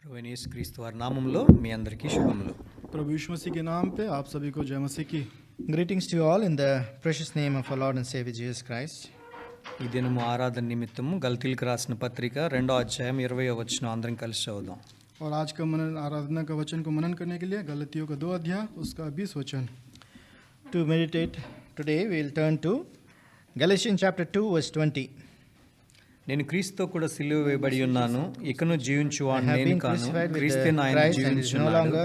ప్రభువైన యేసుక్రీస్తు వారి నామములో మీ అందరికీ శుభములు. प्रभु यीशु मसीह के नाम पे आप सभी को जय मसीह की. Greetings to you all in the precious name of our Lord and Savior Jesus Christ. ఈ దినము ఆరాధన నిమిత్తము గలతీలకు రాసిన పత్రిక 2వ అధ్యాయం 20వ వచనం అందరం కలిసి చదువుదాం. और आज का मनन आराधना का वचन को मनन करने के लिए गलतियों का 2 अध्याय उसका 20 वचन. To meditate today, we will turn to Galatians chapter 2 verse 20. నేను క్రీస్తుతో కూడా సిలువ వేయబడి ఉన్నాను, ఇకను జీవించువాడు నేను కాను, క్రీస్తే నాయన జీవించున్నాడు.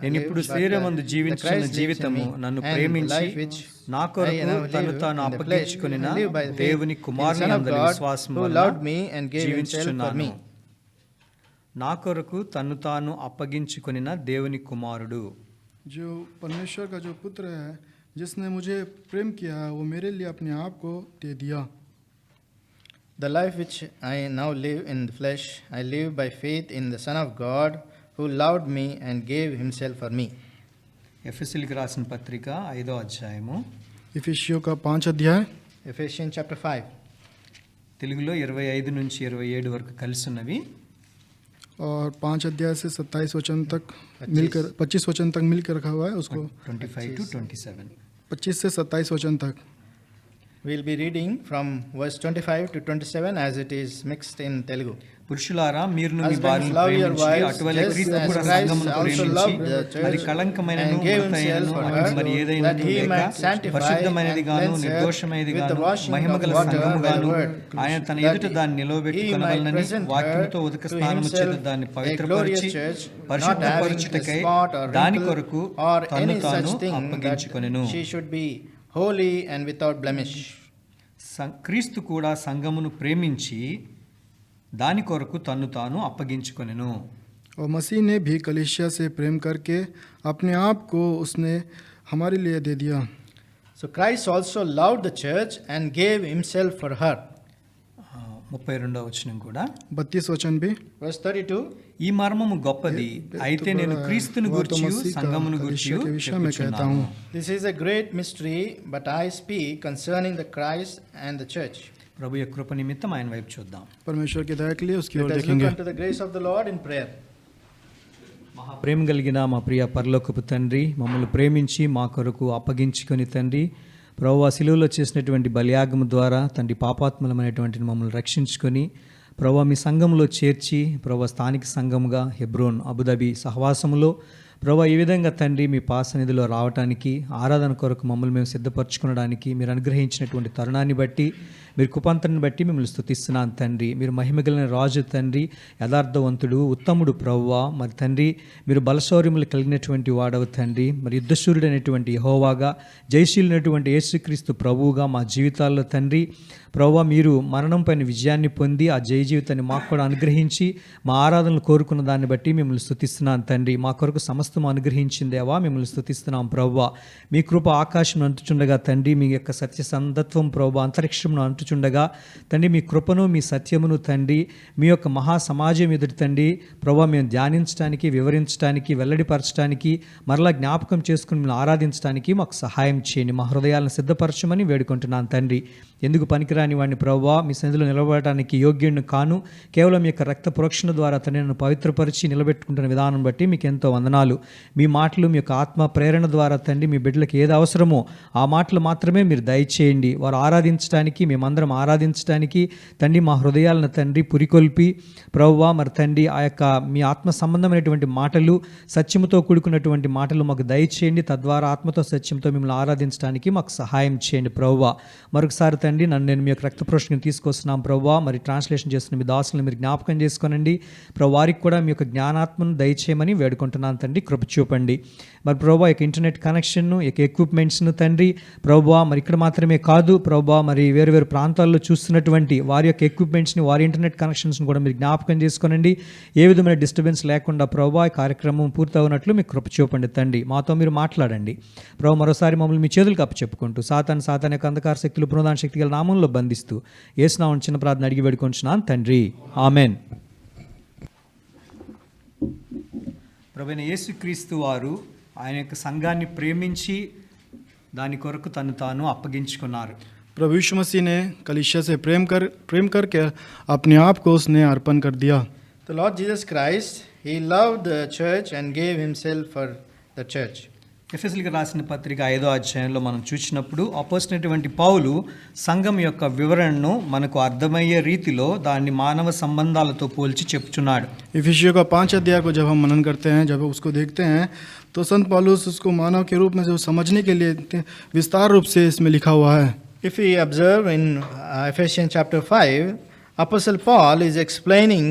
నేను ఇప్పుడు శరీరమందు జీవించుచున్న జీవితము నన్ను ప్రేమించి నా కొరకు తను తాను అప్పగించుకొనిన దేవుని కుమారుని యందు విశ్వాసము వలన జీవించుచున్నాను. నా కొరకు తను తాను అప్పగించుకొనిన దేవుని కుమారుడు. जो परमेश्वर का जो पुत्र है, जिसने मुझे प्रेम किया है, वो मेरे लिए अपने आप को दे दिया. The life which I now live in the flesh, I live by faith in the Son of God who loved me and gave himself for me. ఎఫెసీయులకు రాసిన పత్రిక 5వ అధ్యాయము इफिसियों का 5 अध्याय. Ephesians chapter 5. తెలుగులో 25 నుంచి 27 వరకు కలిసి ఉన్నవి. और 5 अध्याय से 27 वचन तक मिलकर 25 वचन तक मिलकर रखा हुआ है उसको. 25 to 27. 25 से 27 वचन तक. We will be reading from verse 25 to 27 as it is mixed in Telugu. పురుషులారా మీరును మీ Husbands, భార్యను love your ప్రేమించి wives, అటువలే just క్రీస్తు as కూడా Christ సంఘమును also ప్రేమించి loved the church అది కళంకమైనను and gave himself మృతైనను for అటు her, మరి ఏదైనా that he లేక might sanctify పరిశుద్ధమైనది and గాను cleanse her నిర్దోషమైనది with the గాను washing of మహిమగల water సంఘము by the గాను word, ఆయన తన that ఎదుట దాన్ని he నిలవబెట్టుకొనవలెనని might present వాక్యముతో her ఉదక to స్నానము చేత himself దాన్ని a పవిత్రపరిచి glorious church, not పరిశుద్ధపరచుటకై having a spot or దాని wrinkle కొరకు or తన్ను any తాను such thing, అప్పగించుకొనెను. that she should be holy and without blemish. క్రీస్తు కూడా సంఘమును ప్రేమించి దాని కొరకు తన్ను తాను అప్పగించుకొనెను. और मसीह ने भी कलीसिया से प्रेम करके अपने आप को उसने हमारे लिए दे दिया. So Christ also loved the church and gave himself for her. 32వ వచనం కూడా 32 वचन भी. Verse 32. ఈ మర్మము గొప్పది, అయితే నేను క్రీస్తును గూర్చి సంఘమును గూర్చి చెప్పుచున్నాను. This is a great mystery, but I speak concerning the Christ and the church. ప్రభు యొక్క కృప నిమిత్తం ఆయన వైపు చూద్దాం. परमेश्वर की दया के लिए उसकी ओर Let us look देखेंगे. unto the grace of the Lord in prayer. ప్రేమ కలిగిన మా ప్రియ పరలోకపు తండ్రి, మమ్మల్ని ప్రేమించి మా కొరకు అప్పగించుకొని తండ్రి, ప్రభువా శిలువలో చేసినటువంటి బలియాగము ద్వారా తండ్రి పాపాత్మలమైనటువంటి మమ్మల్ని రక్షించుకొని ప్రభువా మీ సంఘంలో చేర్చి ప్రభువా స్థానిక సంఘముగా హెబ్రోన్ అబుదాబి సహవాసములో ప్రభువా ఈ విధంగా తండ్రి మీ పాసన్నిధిలో రావటానికి ఆరాధన కొరకు మమ్మల్ని మేము సిద్ధపరచుకోవడానికి మీరు అనుగ్రహించినటువంటి తరుణాన్ని బట్టి మీరు కృపాంతరాన్ని బట్టి మిమ్మల్ని స్తుతిస్తున్నాను తండ్రి. మీరు మహిమగలిగిన రాజు తండ్రి, యథార్థవంతుడు, ఉత్తముడు ప్రభువా. మరి తండ్రి మీరు బలశౌర్యములు కలిగినటువంటి వాడవు తండ్రి. మరి యుద్ధశూరుడు అనేటువంటి యెహోవాగా, జయశీలునటువంటి యేసుక్రీస్తు ప్రభువుగా మా జీవితాల్లో తండ్రి ప్రభువా మీరు మరణం పైన విజయాన్ని పొంది ఆ జయ జీవితాన్ని మాకు కూడా అనుగ్రహించి మా ఆరాధనలు కోరుకున్న దాన్ని బట్టి మిమ్మల్ని స్తుతిస్తున్నాను తండ్రి. మా కొరకు సమస్తం అనుగ్రహించిందేవా మిమ్మల్ని స్తుతిస్తున్నాం ప్రభువా. మీ కృప ఆకాశం అంటుచుండగా తండ్రి, మీ యొక్క సత్యసంధత్వం ప్రభువా అంతరిక్షమును అంటుచుండగా తండ్రి, మీ కృపను మీ సత్యమును తండ్రి మీ యొక్క మహా సమాజం ఎదుటి తండ్రి ప్రభువా మేము ధ్యానించడానికి, వివరించడానికి, వెల్లడిపరచడానికి, మరలా జ్ఞాపకం చేసుకుని మిమ్మల్ని ఆరాధించడానికి మాకు సహాయం చేయండి. మా హృదయాలను సిద్ధపరచమని వేడుకుంటున్నాను తండ్రి. ఎందుకు పనికిరాని వాడిని ప్రభువా, మీ సన్నిధిలో నిలబడటానికి యోగ్యుడిని కాను, కేవలం మీ యొక్క రక్త ప్రోక్షణ ద్వారా తండ్రి నన్ను పవిత్రపరిచి నిలబెట్టుకుంటున్న విధానం బట్టి మీకు ఎంతో వందనాలు. మీ మాటలు మీ యొక్క ఆత్మ ప్రేరణ ద్వారా తండ్రి మీ బిడ్డలకు ఏది అవసరమో ఆ మాటలు మాత్రమే మీరు దయచేయండి. వారు ఆరాధించడానికి, మేమందరం ఆరాధించడానికి తండ్రి మా హృదయాలను తండ్రి పురికొల్పి ప్రభువా మరి తండ్రి ఆ యొక్క మీ ఆత్మ సంబంధమైనటువంటి మాటలు, సత్యముతో కూడుకున్నటువంటి మాటలు మాకు దయచేయండి. తద్వారా ఆత్మతో సత్యంతో మిమ్మల్ని ఆరాధించడానికి మాకు సహాయం చేయండి ప్రభువా. మరొకసారి తండ్రి నేను మీ యొక్క రక్త ప్రోక్షణను తీసుకొస్తున్నాం ప్రభువా. మరి ట్రాన్స్లేషన్ చేస్తున్న మీ దాసులను మీరు జ్ఞాపకం చేసుకోనండి ప్రభు. వారికి కూడా మీ యొక్క జ్ఞానాత్మను దయచేయమని వేడుకుంటున్నాను తండ్రి. కృప చూపండి. మరి ప్రభువా యొక్క ఇంటర్నెట్ కనెక్షన్ను, యొక్క ఎక్విప్మెంట్స్ను తండ్రి ప్రభువా మరి ఇక్కడ మాత్రమే కాదు ప్రభువా మరి వేరు వేరు ప్రాంతాల్లో చూస్తున్నటువంటి వారి యొక్క ఎక్విప్మెంట్స్ని, వారి ఇంటర్నెట్ కనెక్షన్స్ని కూడా మీరు జ్ఞాపకం చేసుకోనండి. ఏ విధమైన డిస్టర్బెన్స్ లేకుండా ప్రభువా ఈ కార్యక్రమం పూర్తవునట్లు మీకు కృప చూపండి తండ్రి. మాతో మీరు మాట్లాడండి ప్రభు. మరోసారి మమ్మల్ని మీ చేతులకు అప్పచెప్పుకుంటూ సాతాను యొక్క అంధకార శక్తులు పునరుద్ధాన శక్తి గల నామంలో బంధిస్తూ యేసు నామమున చిన్న ప్రార్థన అడిగి వేడుకొంచున్నాను తండ్రి, ఆమెన్. ప్రభువైన యేసుక్రీస్తు వారు ఆయన యొక్క సంఘాన్ని ప్రేమించి దాని కొరకు తను తాను అప్పగించుకున్నారు. प्रभु यीशु मसीह ने कलीसिया से प्रेम करके अपने आप को उसने अर्पण कर दिया. The Lord Jesus Christ He loved the church and gave himself for the church. ఎఫెసీయులకు రాసిన పత్రిక 5వ అధ్యాయంలో మనం చూసినప్పుడు అపోస్తలుడైనటువంటి పౌలు సంఘం యొక్క వివరణను మనకు అర్థమయ్యే రీతిలో దాన్ని మానవ సంబంధాలతో పోల్చి చెప్తున్నాడు. इफिसियों का 5 अध्याय को जब हम मनन करते हैं, जब उसको देखते हैं, तो संत पौलुस उसको मानव के रूप में जो समझने के लिए विस्तार रूप से इसमें लिखा हुआ है. If we observe in Ephesians chapter 5, Apostle Paul is explaining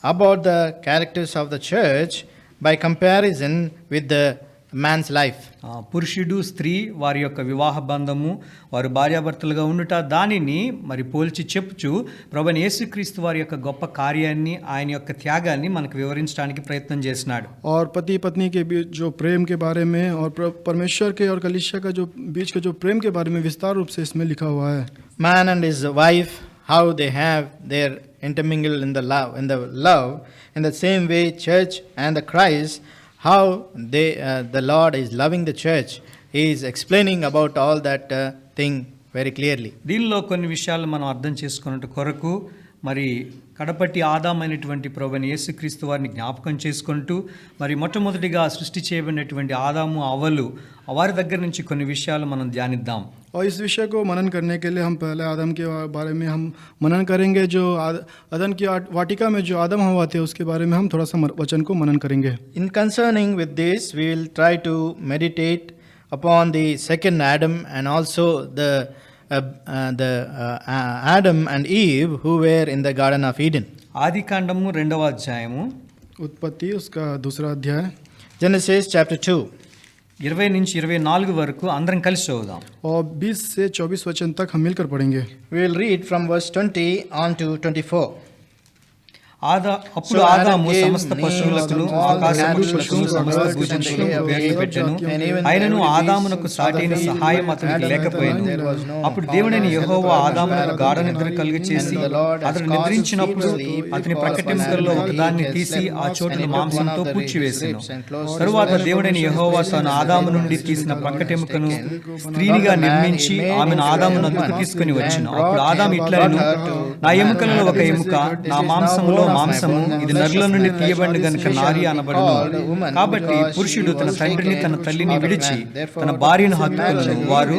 about the characters of the church by comparison with the man's life. పురుషుడు స్త్రీ వారి యొక్క వివాహ బంధము, వారు భార్యాభర్తలుగా ఉండుట, దానిని మరి పోల్చి చెప్పుచు ప్రభువైన యేసుక్రీస్తు వారి యొక్క గొప్ప కార్యాన్ని, ఆయన యొక్క త్యాగాన్ని మనకు వివరించడానికి ప్రయత్నం చేస్తున్నాడు. और पति पत्नी के बीच जो प्रेम के बारे में और परमेश्वर के और कलीसिया का जो बीच के जो प्रेम के बारे में विस्तार रूप से इसमें लिखा हुआ है. Man and his wife, how they have their intermingle in the love, in the same way church and the Christ, how they the Lord is loving the church. He is explaining about all that thing very clearly. దీనిలో కొన్ని విషయాలు మనం అర్థం చేసుకున్నట్టు కొరకు మరి కడపటి ఆదామైనటువంటి ప్రభువైన యేసుక్రీస్తు వారిని జ్ఞాపకం చేసుకుంటూ మరి మొట్టమొదటిగా సృష్టి చేయబడినటువంటి ఆదాము అవ్వలు వారి దగ్గర నుంచి కొన్ని విషయాలు మనం ధ్యానిద్దాం. और इस विषय को मनन करने के लिए हम पहले आदम के बारे में हम मनन करेंगे. जो अदन की वाटिका में जो आदम हवा थे उसके बारे में हम थोड़ा सा वचन को मनन करेंगे. In concerning with this, we will try to meditate upon the second Adam and also the Adam and Eve who were in the Garden of Eden. ఆదికాండము 2వ అధ్యాయము उत्पत्ति उसका 2रा अध्याय. Genesis chapter 2. 20 నుంచి 24 వరకు అందరం కలిసి చదువుదాం. और 20 से 24 वचन तक हम मिलकर पढ़ेंगे. We will read from verse 20 on to 24. అప్పుడు ఆదాము సమస్త పశువులకును ఆకాశ పక్షులకును సమస్త భూజంతువులకు పేర్లు పెట్టెను. ఆయనను ఆదామునకు సాటైన సహాయం అతనికి లేకపోయాను. అప్పుడు దేవుడైన యెహోవా ఆదామునకు గాఢ నిద్ర కలుగచేసి అతడు నిద్రించినప్పుడు అతని ప్రక్కటెముకల్లో ఒకదాన్ని తీసి ఆ చోటును మాంసంతో పూడ్చివేసెను. తరువాత దేవుడైన యెహోవా తాను ఆదాము నుండి తీసిన ప్రక్కటెముకను స్త్రీనిగా నిర్మించి ఆమెను ఆదాము నద్దకు తీసుకుని వచ్చెను. అప్పుడు ఆదాము ఇట్లనెను, నా ఎముకలలో ఒక ఎముక, నా మాంసములో మాంసము, ఇది నరుల నుండి తీయబడిన గనుక నారి అనబడును. కాబట్టి పురుషుడు తన తండ్రిని తన తల్లిని విడిచి తన భార్యను హత్తుకొనును, వారు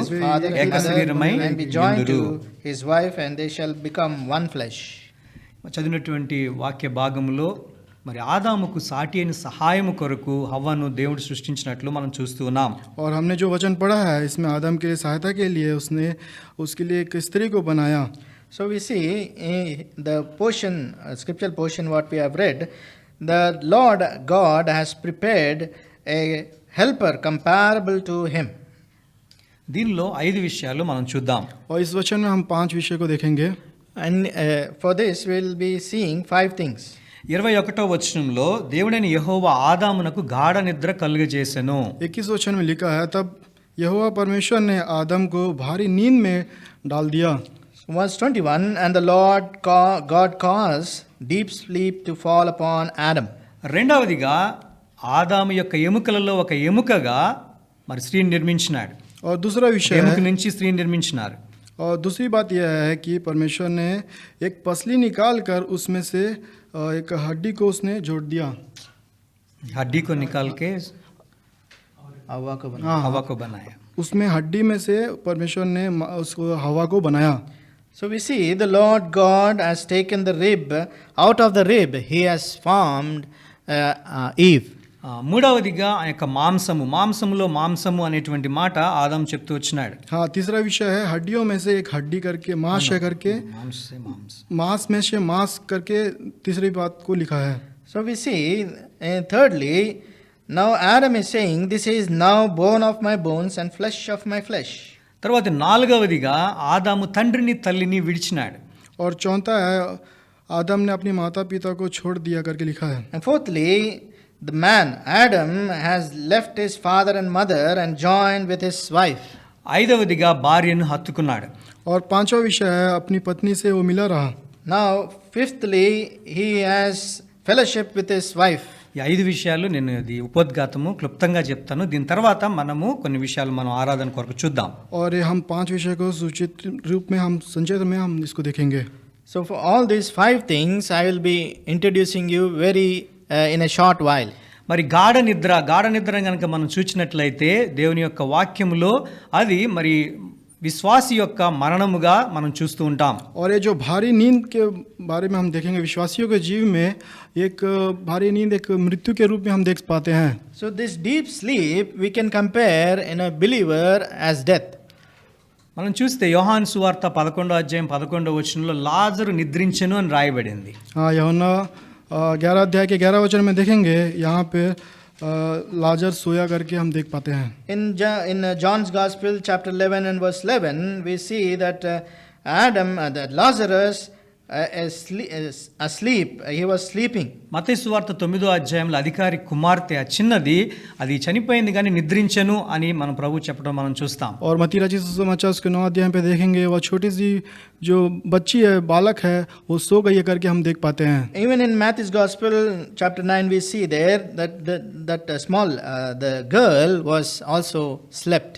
ఏక శరీరమై యుందురు. His wife and they shall become one flesh. చదివినటువంటి వాక్య భాగంలో మరి ఆదాముకు సాటి అయిన సహాయము కొరకు హవ్వను దేవుడు సృష్టించినట్లు మనం చూస్తూ ఉన్నాం. और हमने जो वचन पढ़ा है इसमें आदम के सहायता के लिए उसने उसके लिए एक स्त्री को बनाया. So we see the portion, scriptural portion what we have read, the Lord God has prepared a helper comparable to him. దీనిలో 5 విషయాలు మనం చూద్దాం. और इस वचन में हम 5 विषय को देखेंगे. And for this we will be seeing 5 things. 21వ వచనంలో దేవుడైన యెహోవా ఆదామునకు గాఢ నిద్ర కలుగజేసెను. 21 वचन में लिखा है, तब यहोवा परमेश्वर ने आदम को भारी नींद में डाल दिया. Verse 21, and the Lord God caused deep sleep to fall upon Adam. రెండవదిగా ఆదాము యొక్క ఎముకలలో ఒక ఎముకగా మరి స్త్రీని నిర్మించినాడు. और दूसरा विषय ఎముక है, నుంచి స్త్రీని నిర్మించినారు. और दूसरी बात यह है कि परमेश्वर ने एक पसली निकाल कर उसमें से एक हड्डी को उसने जोड़ दिया. हड्डी को निकाल के हवा को बना. हाँ, हवा को बनाया. उसमें हड्डी में से परमेश्वर ने उसको हवा को बनाया. So we see the Lord God has taken the rib, out of the rib he has formed Eve. మూడవదిగా ఆ యొక్క మాంసములో మాంసము అనేటువంటి మాట ఆదాము చెప్తూ వచ్చినాడు. हाँ, तीसरा विषय है हड्डियों में से एक हड्डी करके मांस है करके मांस में से मांस करके तीसरी बात को लिखा है. So we see thirdly, now Adam is saying, this is now bone of my bones and flesh of my flesh. తర్వాత 4వదిగా ఆదాము తండ్రిని తల్లిని విడిచినాడు. और चौथा है आदम ने अपनी माता पिता को छोड़ दिया करके लिखा है. And fourthly, the man Adam has left his father and mother and joined with his wife. 5వదిగా భార్యను హత్తుకున్నాడు. और पांचवा विषय है अपनी पत्नी से वो मिला रहा. Now fifthly, he has fellowship with his wife. ఈ 5 విషయాలు నేను ఇది ఉపోద్ఘాతము క్లుప్తంగా చెప్తాను. దీని తర్వాత మనము కొన్ని విషయాలు మనం ఆరాధన కొరకు చూద్దాం. और ये हम 5 विषय को सूचित रूप में हम संक्षेप में हम इसको देखेंगे. So for all these 5 things, I will be introducing you very in a short while. మరి గాఢ నిద్ర కనుక మనం చూచినట్లయితే దేవుని యొక్క వాక్యములో అది మరి విశ్వాసి యొక్క మరణముగా మనం చూస్తూ ఉంటాం. और ये जो भारी नींद के बारे में हम देखेंगे, विश्वासियों के जीव में एक भारी नींद एक मृत्यु के रूप में हम देख पाते हैं. So this deep sleep we can compare in a believer as death. మనం చూస్తే యోహాను సువార్త 11వ అధ్యాయం 11వ వచనంలో లాజరు నిద్రించెను అని రాయబడింది. हाँ, यूहन्ना 11 अध्याय के 11 वचन में देखेंगे, यहाँ पे लाजर सोया करके हम देख पाते हैं. In John's Gospel, chapter 11 and verse 11, we see that that Lazarus is asleep. He was sleeping. మత్తయి సువార్త 9వ అధ్యాయంలో అధికారి కుమార్తె ఆ చిన్నది అది చనిపోయింది కానీ నిద్రించెను అని మన ప్రభు చెప్పడం మనం చూస్తాం. और मत्ती रचित सुसमाचार उसके 9 अध्याय पे देखेंगे, वह छोटी सी जो बच्ची है, बालक है, वो सो गई है करके हम देख पाते हैं. Even in Matthew's Gospel, chapter 9, we see there that the girl was also slept.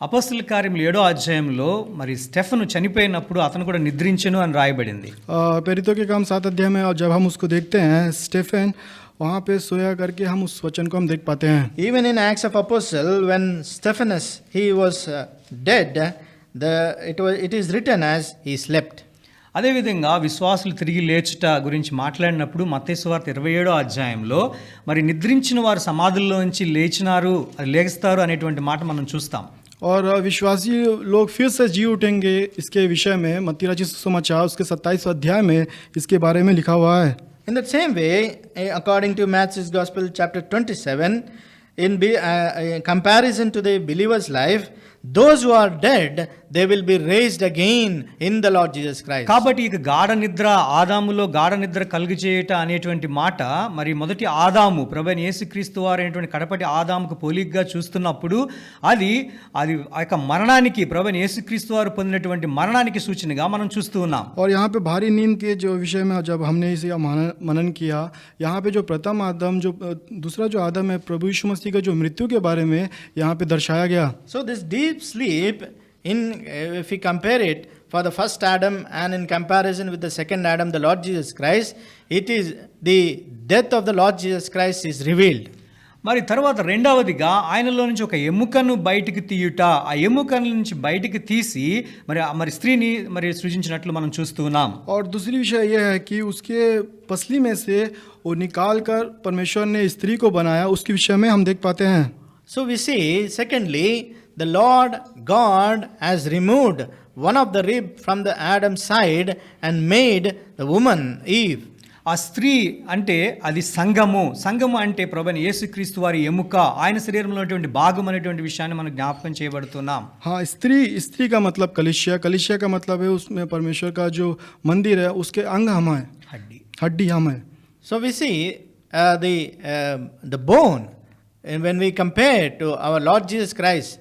అపొస్తలుల కార్యములు 7వ అధ్యాయంలో మరి స్టెఫను చనిపోయినప్పుడు అతను కూడా నిద్రించెను అని రాయబడింది. प्रेरितों के काम 7 अध्याय में, और जब हम उसको देखते हैं स्टेफन वहाँ पे सोया करके हम उस वचन को हम देख पाते हैं. Even in Acts of Apostle, when Stephanus he was dead, it is written as he slept. అదేవిధంగా విశ్వాసులు తిరిగి లేచుట గురించి మాట్లాడినప్పుడు మత్తయి సువార్త 27వ అధ్యాయంలో మరి నిద్రించిన వారు సమాధుల్లో నుంచి లేచినారు, లేస్తారు అనేటువంటి మాట మనం చూస్తాం. और विश्वासी लोग फिर से जी उठेंगे इसके विषय में मत्ती रचित सुसमाचार उसके 27 अध्याय में इसके बारे में लिखा हुआ है. In that same way, according to Matthew's Gospel, chapter 27, in comparison to the believer's life, those who are dead, they will be raised again in the Lord Jesus Christ. కాబట్టి ఇక ఆదాములో గాఢ నిద్ర కలుగు చేయుట అనేటువంటి మాట మరి మొదటి ఆదాము ప్రభువైన యేసుక్రీస్తు వారు అనేటువంటి కడపటి ఆదాముకు పోలికగా చూస్తున్నప్పుడు అది ఆ యొక్క మరణానికి ప్రభువైన యేసుక్రీస్తు వారు పొందినటువంటి మరణానికి సూచనగా మనం చూస్తూ ఉన్నాం. और यहाँ पे भारी नींद के जो विषय में जब हमने इसे मनन किया, यहाँ पे जो प्रथम आदम, जो दूसरा जो आदम है, प्रभु यीशु मसीह का जो मृत्यु के बारे में यहाँ पे दर्शाया गया. So this deep sleep, if we compare it for the first Adam and in comparison with the second Adam, the Lord Jesus Christ, it is the death of the Lord Jesus Christ is revealed. మరి తర్వాత రెండవదిగా ఆయనలో నుంచి ఒక ఎముకను బయటికి తీయుట, ఆ ఎముక నుంచి బయటికి తీసి మరి స్త్రీని మరి సృజించినట్లు మనం చూస్తూ ఉన్నాం. और दूसरी विषय यह है कि उसके पसली में से वो निकाल कर परमेश्वर ने स्त्री को बनाया, उसके विषय में हम देख पाते हैं. So we see, secondly, the Lord God has removed one of the rib from the Adam's side and made the woman Eve. ఆ స్త్రీ అంటే అది సంఘము అంటే ప్రభువైన యేసుక్రీస్తు వారి ఎముక, ఆయన శరీరంలో ఉన్నటువంటి భాగం అనేటువంటి విషయాన్ని మనం జ్ఞాపకం చేయబడుతున్నాం. हाँ, स्त्री का मतलब कलिसिया का मतलब है उसमें परमेश्वर का जो मंदिर है, उसके अंग हम हैं, हड्डी हम हैं. So we see the bone, and when we compare to our Lord Jesus Christ,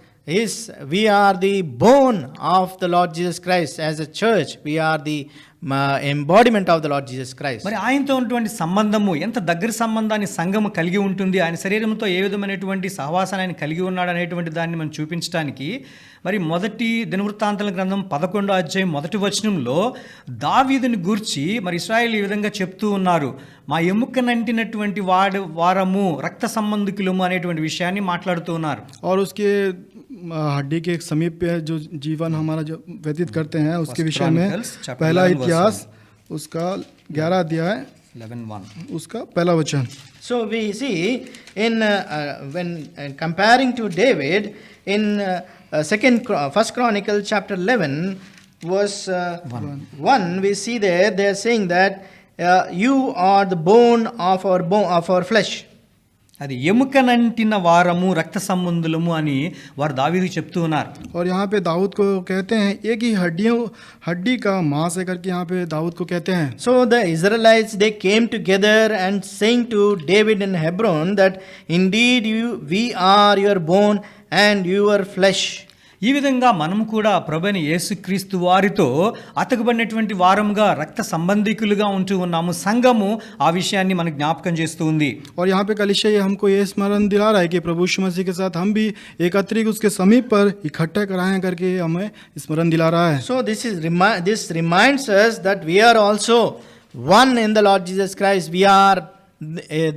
we are the bone of the Lord Jesus Christ. As a church, we are the embodiment of the Lord Jesus Christ. మరి ఆయనతో ఉన్నటువంటి సంబంధము ఎంత దగ్గర సంబంధాన్ని సంఘము కలిగి ఉంటుంది, ఆయన శరీరంతో ఏ విధమైనటువంటి సహవాసాన్ని ఆయన కలిగి ఉన్నాడు అనేటువంటి దాన్ని మనం చూపించడానికి మరి మొదటి దినవృత్తాంతాల గ్రంథం 11వ అధ్యాయం 1వ వచనంలో దావీదుని గూర్చి మరి ఇశ్రాయేలు ఈ విధంగా చెప్తూ ఉన్నారు, మా ఎముకనంటినటువంటి వారము రక్త సంబంధికులము అనేటువంటి విషయాన్ని మాట్లాడుతూ ఉన్నారు. और उसके हड्डी के समीप पे जो जीवन हमारा जो व्यतीत करते हैं उसके विषय में पहला इतिहास उसका 11 अध्याय 11:1 उसका पहला वचन. So we see in when comparing to David in First Chronicle chapter 11 verse 1, we see there they are saying that you are the bone of our flesh. అది ఎముకనంటిన వారము రక్త సంబంధులము అని వారు దావీదుకు చెప్తూ ఉన్నారు. और यहाँ पे दाऊद को कहते हैं एक ही हड्डी का मांस है करके यहाँ पे दाऊद को कहते हैं. So the Israelites, they came together and saying to David in Hebron that indeed we are your bone and your flesh. ఈ విధంగా మనం కూడా ప్రభువైన యేసుక్రీస్తు వారితో అతకబడినటువంటి వారముగా రక్త సంబంధికులుగా ఉంటూ ఉన్నాము. సంఘము ఆ విషయాన్ని మనకు జ్ఞాపకం చేస్తూ ఉంది. और यहाँ पे कलीसिया ये हमको ये स्मरण दिला रहा है कि प्रभु यीशु मसीह के साथ हम भी एकत्रित उसके समीप पर इकट्ठा कराएं करके हमें स्मरण दिला रहा है. So this reminds us that we are also one in the Lord Jesus Christ. We are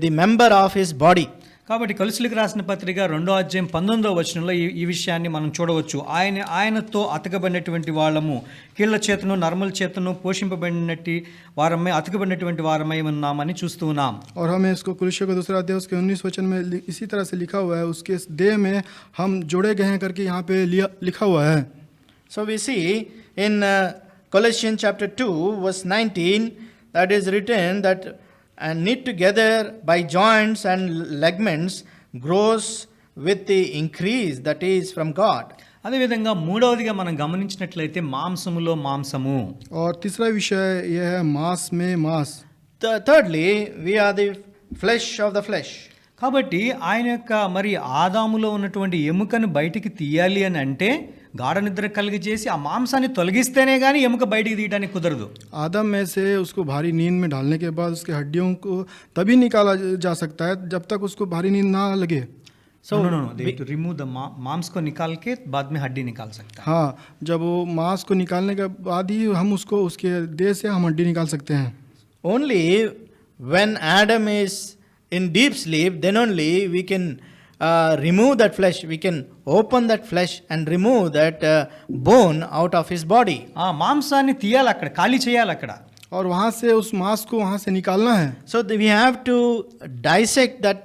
the member of his body. కాబట్టి కొలస్సీలకు రాసిన పత్రిక 2:19 ఈ విషయాన్ని మనం చూడవచ్చు. ఆయనతో అతకబడినటువంటి వాళ్ళము కీళ్ల చేతను నర్మల చేతను పోషింపబడినట్టి వారమై అతకబడినటువంటి వారమై ఉన్నామని చూస్తూ ఉన్నాం. और हमें इसको कुलुस्सियों का 2 अध्याय उसके 19 वचन में इसी तरह से लिखा हुआ है, उसके देह में हम जोड़े गए हैं करके यहाँ पे लिखा हुआ है. So we see in Colossians chapter 2 verse 19 that is written that and knit together by joints and ligaments grows with the increase that is from God. అదేవిధంగా మూడవదిగా మనం గమనించినట్లయితే మాంసములో మాంసము. और तीसरा विषय यह है मांस में मांस. Thirdly, we are the flesh of the flesh. కాబట్టి ఆయన యొక్క మరి ఆదాములో ఉన్నటువంటి ఎముకను బయటికి తీయాలి అని అంటే గాఢ నిద్ర కలిగి చేసి ఆ మాంసాన్ని తొలగిస్తేనే కానీ ఎముక బయటికి తీయడానికి కుదరదు. आदम में से उसको भारी नींद में डालने के बाद उसके हड्डियों को तभी निकाला जा सकता है जब तक उसको भारी नींद ना लगे. So no, they to remove the मांस को निकाल के बाद में हड्डी निकाल सकता है. हाँ, जब वो मांस को निकालने के बाद ही हम उसको उसके देह से हम हड्डी निकाल सकते हैं. Only when Adam is in deep sleep, then only we can remove that flesh. We can open that flesh and remove that bone out of his body. ఆ మాంసాన్ని తీయాలి, అక్కడ ఖాళీ చేయాలి అక్కడ. और वहाँ से उस मांस को वहाँ से निकालना है. So we have to dissect that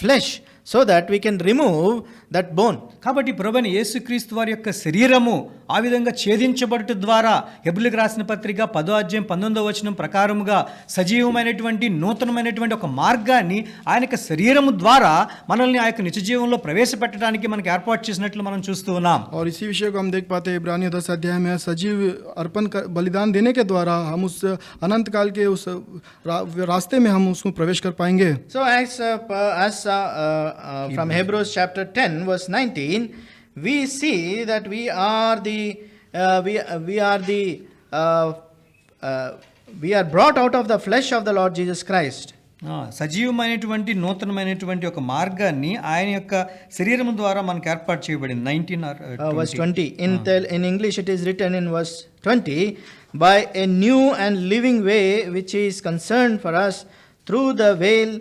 flesh so that we can remove that bone. కాబట్టి ప్రభువైన యేసుక్రీస్తు వారి యొక్క శరీరము ఆ విధంగా ఛేదించబడుట ద్వారా హెబ్రీయులకు రాసిన పత్రిక 10:19 ప్రకారముగా సజీవమైనటువంటి నూతనమైనటువంటి ఒక మార్గాన్ని ఆయన యొక్క శరీరము ద్వారా మనల్ని ఆ యొక్క నిత్య జీవంలో ప్రవేశపెట్టడానికి మనకు ఏర్పాటు చేసినట్లు మనం చూస్తూ ఉన్నాం. और इसी विषय को हम देख पाते हैं इब्रानियों 10 अध्याय में, सजीव अर्पण बलिदान देने के द्वारा हम उस अनंत काल के उस रास्ते में हम उसको प्रवेश कर पाएंगे. So from Hebrews chapter 10 verse 19, we see that we are brought out of the flesh of the Lord Jesus Christ. సజీవమైనటువంటి నూతనమైనటువంటి ఒక మార్గాన్ని ఆయన యొక్క శరీరం ద్వారా మనకు ఏర్పాటు చేయబడింది. 19 verse 20 in English it is written in verse 20, by a new and living way which is concerned for us through the veil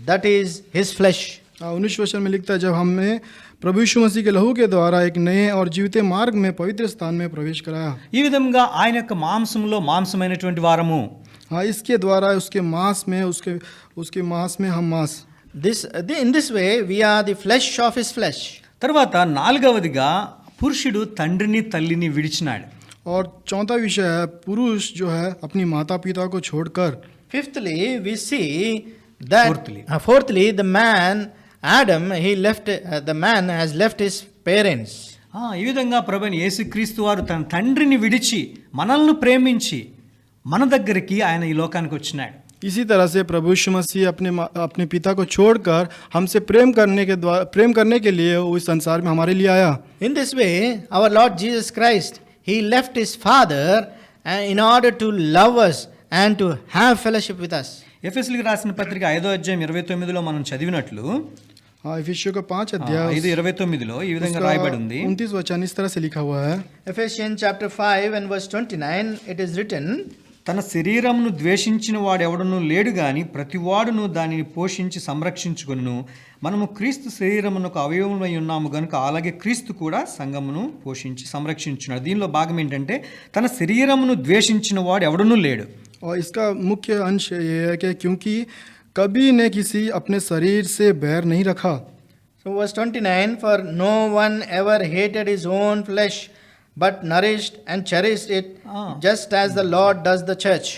that is his flesh. 19 वचन में लिखता है, जब हमें प्रभु यीशु मसीह के लहू के द्वारा एक नए और जीविते मार्ग में पवित्र स्थान में प्रवेश कराया. ఈ విధంగా ఆయన యొక్క మాంసంలో మాంసమైనటువంటి వారము. हाँ, इसके द्वारा उसके मांस में उसके मांस में हम मांस. In this way we are the flesh of his flesh. తర్వాత నాలుగవదిగా పురుషుడు తండ్రిని తల్లిని విడిచినాడు. और चौथा विषय है, पुरुष जो है अपनी माता पिता को छोड़कर. Fifthly, we see that fourthly the man Adam, the man has left his parents. ఈ విధంగా ప్రభువైన యేసుక్రీస్తు వారు తన తండ్రిని విడిచి మనల్ని ప్రేమించి మన దగ్గరికి ఆయన ఈ లోకానికి వచ్చినాడు. इसी तरह से प्रभु यीशु मसीह अपने पिता को छोड़कर हमसे प्रेम करने के लिए वो इस संसार में हमारे लिए आया. In this way, our Lord Jesus Christ, he left his father in order to love us and to have fellowship with us. ఎఫెసీయులకు రాసిన పత్రిక 5:29 మనం చదివినట్లు, हाँ, इफिसियों का 5 अध्याय 5:29 ఈ విధంగా రాయబడి ఉంది. 29 वचन इस तरह से लिखा हुआ है. Ephesians chapter 5 and verse 29, it is written, తన శరీరమును ద్వేషించిన వాడెవడను లేడు గాని ప్రతివాడును దానిని పోషించి సంరక్షించుకొనును. మనము క్రీస్తు శరీరమునకు అవయవమై ఉన్నాము గనుక అలాగే క్రీస్తు కూడా సంఘమును పోషించి సంరక్షించున్నాడు. దీనిలో భాగం ఏంటంటే తన శరీరమును ద్వేషించిన వాడు ఎవడనూ లేడు. और इसका मुख्य अंश ये है कि क्योंकि कभी ने किसी अपने शरीर से बैर नहीं रखा. So verse 29, for no one ever hated his own flesh, but nourished and cherished it, just as the Lord does the church.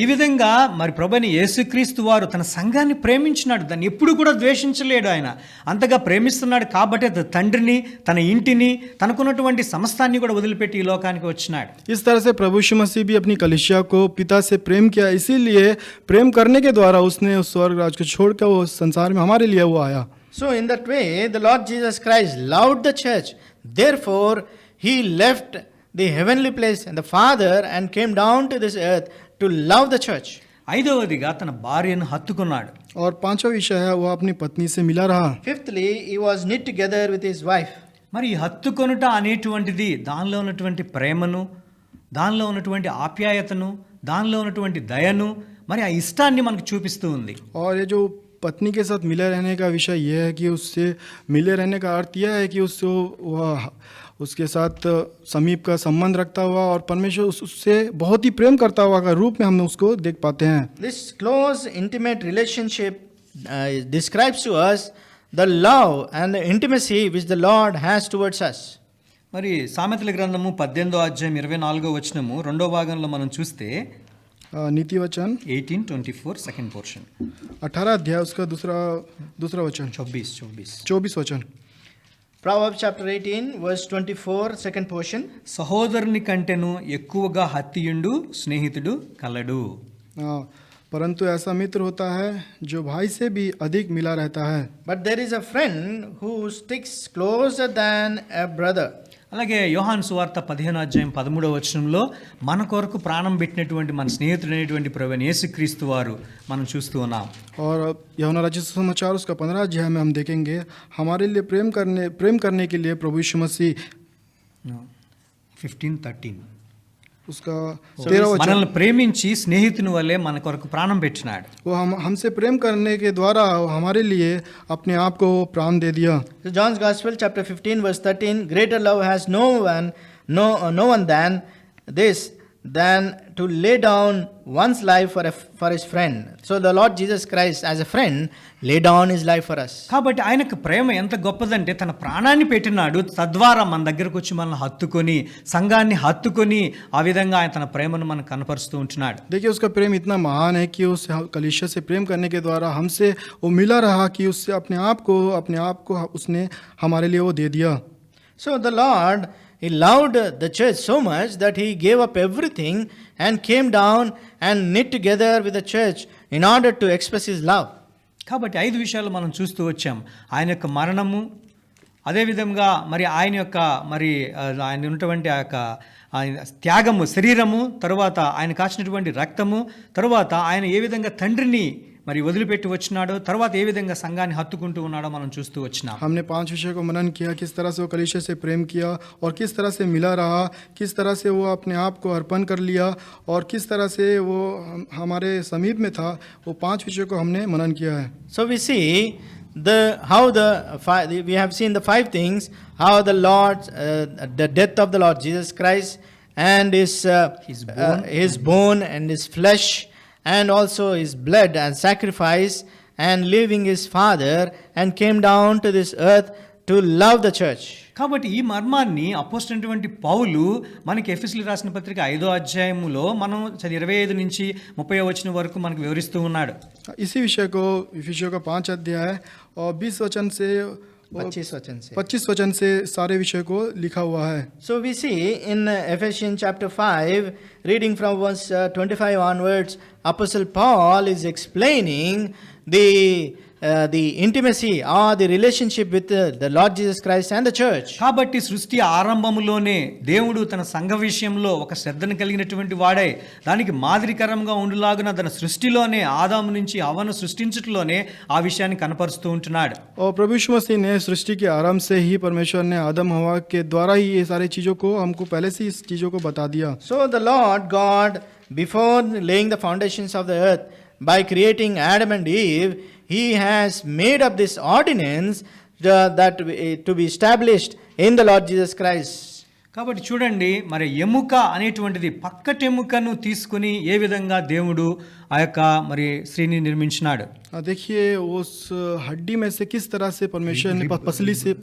ఈ విధంగా మరి ప్రభువైన యేసుక్రీస్తు వారు తన సంఘాన్ని ప్రేమించినాడు, దాన్ని ఎప్పుడు కూడా ద్వేషించలేడు. ఆయన అంతగా ప్రేమిస్తున్నాడు కాబట్టి తండ్రిని, తన ఇంటిని, తనకున్నటువంటి సమస్తాన్ని కూడా వదిలిపెట్టి ఈ లోకానికి వచ్చినాడు. इस तरह से प्रभु यीशु मसीह भी अपनी कलीसिया को पिता से प्रेम किया, इसीलिए प्रेम करने के द्वारा उसने उस स्वर्ग राज को छोड़कर वो संसार में हमारे लिए वो आया. So in that way, the Lord Jesus Christ loved the church. Therefore, he left the heavenly place and the Father and came down to this earth to love the church. ఐదవదిగా తన భార్యను హత్తుకున్నాడు. और पांचवा विषय है, वो अपनी पत्नी से मिला रहा. Fifthly, he was knit together with his wife. మరి ఈ హత్తుకొనుట అనేటువంటిది దానిలో ఉన్నటువంటి ప్రేమను, దానిలో ఉన్నటువంటి ఆప్యాయతను, దానిలో ఉన్నటువంటి దయను మరి ఆ ఇష్టాన్ని మనకు చూపిస్తూ ఉంది. और ये जो पत्नी के साथ मिले रहने का विषय ये है कि उससे मिले रहने का अर्थ यह है कि उसको वह उसके साथ समीप का संबंध रखता हुआ और परमेश्वर उससे बहुत ही प्रेम करता हुआ का रूप में हम उसको देख पाते हैं. This close, intimate relationship describes to us the love and the intimacy which the Lord has towards us. మరి సామెతల గ్రంథము 18వ అధ్యాయం 24వ వచనము రెండో భాగంలో మనం చూస్తే नीति वचन 18:24 సెకండ్ పోర్షన్ 18 अध्याय उसका दूसरा वचन 24 वचन. Proverbs chapter 18 verse 24 second portion. సహోదరుని కంటెను ఎక్కువగా హత్తియుండు స్నేహితుడు కలడు. परंतु ऐसा मित्र होता है जो भाई से भी अधिक मिला रहता है. But there is a friend who sticks closer than a brother. అలాగే యోహాను సువార్త 15వ అధ్యాయం 13వ వచనంలో మన కొరకు ప్రాణం పెట్టినటువంటి మన స్నేహితుడైనటువంటి ప్రభువైన యేసుక్రీస్తు వారు మనం చూస్తూ ఉన్నాం. और यूहन्ना रचित सुसमाचार उसका 15 अध्याय में हम देखेंगे हमारे लिए प्रेम करने के लिए प्रभु यीशु मसीह 15:13 उसका 13 वचन మనల్ని ప్రేమించి స్నేహితుని వలె మన కొరకు ప్రాణం పెట్టినాడు. वो हमसे प्रेम करने के द्वारा हमारे लिए अपने आप को प्राण दे दिया. So John's Gospel chapter 15 verse 13, greater love has no one than this, than to lay down one's life for his friend. So the Lord Jesus Christ as a friend lay down his life for us. కాబట్టి ఆయనకు ప్రేమ ఎంత గొప్పదంటే తన ప్రాణాన్ని పెట్టినాడు, తద్వారా మన దగ్గరకు వచ్చి మనల్ని హత్తుకొని సంఘాన్ని హత్తుకొని ఆ విధంగా ఆయన తన ప్రేమను మనకు కనపరుస్తూ ఉంటున్నాడు. देखिए उसका प्रेम इतना महान है कि उस कलीसिया से प्रेम करने के द्वारा हमसे वो मिला रहा कि उससे अपने आप को उसने हमारे लिए वो दे दिया. So the Lord, he loved the church so much that he gave up everything and came down and knit together with the church in order to express his love. కాబట్టి 5 విషయాలు మనం చూస్తూ వచ్చాం. ఆయన యొక్క మరణము, అదేవిధంగా మరి ఆయన యొక్క మరి ఆయన ఉన్నటువంటి ఆ యొక్క ఆయన త్యాగము, శరీరము, తరువాత ఆయన కాచినటువంటి రక్తము, తరువాత ఆయన ఏ విధంగా తండ్రిని మరి వదిలిపెట్టి వచ్చినాడో, తర్వాత ఏ విధంగా సంఘాన్ని హత్తుకుంటూ ఉన్నాడో మనం చూస్తూ వచ్చినాం. हमने 5 विषय को मनन किया, किस तरह से वो कलीसिया से प्रेम किया और किस तरह से मिला रहा, किस तरह से वो अपने आप को अर्पण कर लिया और किस तरह से वो हमारे समीप में था. वो 5 विषय को हमने मनन किया है. So we see we have seen the 5 things, how the the death of the Lord Jesus Christ and his bone and his flesh and also his blood and sacrifice and leaving his father and came down to this earth to love the church. కాబట్టి ఈ మర్మాన్ని అపోస్తలుడైనటువంటి పౌలు మనకి ఎఫెసీయులకు రాసిన పత్రిక 5వ అధ్యాయములో మనం 25 నుంచి 30వ వచనం వరకు మనకు వివరిస్తూ ఉన్నాడు. इसी विषय को इफिसियों का 5 अध्याय और 20 वचन से 25 वचन से सारे विषय को लिखा हुआ है. So we see in Ephesians chapter 5, reading from verse 25 onwards, Apostle Paul is explaining the intimacy or the relationship with the Lord Jesus Christ and the church. కాబట్టి సృష్టి ఆరంభములోనే దేవుడు తన సంఘ విషయంలో ఒక శ్రద్ధను కలిగినటువంటి వాడై దానికి మాదిరికరంగా ఉండులాగున తన సృష్టిలోనే ఆదాము నుంచి హవ్వను సృష్టించటలోనే ఆ విషయాన్ని కనపరుస్తూ ఉంటున్నాడు. और प्रभु यीशु मसीह ने सृष्टि के आरंभ से ही परमेश्वर ने आदम हवा के द्वारा ही ये सारी चीज़ों को हमको पहले से इस चीज़ों को बता दिया. So the Lord God, before laying the foundations of the earth, by creating Adam and Eve, he has made up this ordinance that to be established in the Lord Jesus Christ. కాబట్టి చూడండి, మరి ఎముక అనేటువంటిది పక్కటి ఎముకను తీసుకుని ఏ విధంగా దేవుడు ఆ యొక్క మరి స్త్రీని నిర్మించినాడు. देखिए उस हड्डी में से किस तरह से परमेश्वर ने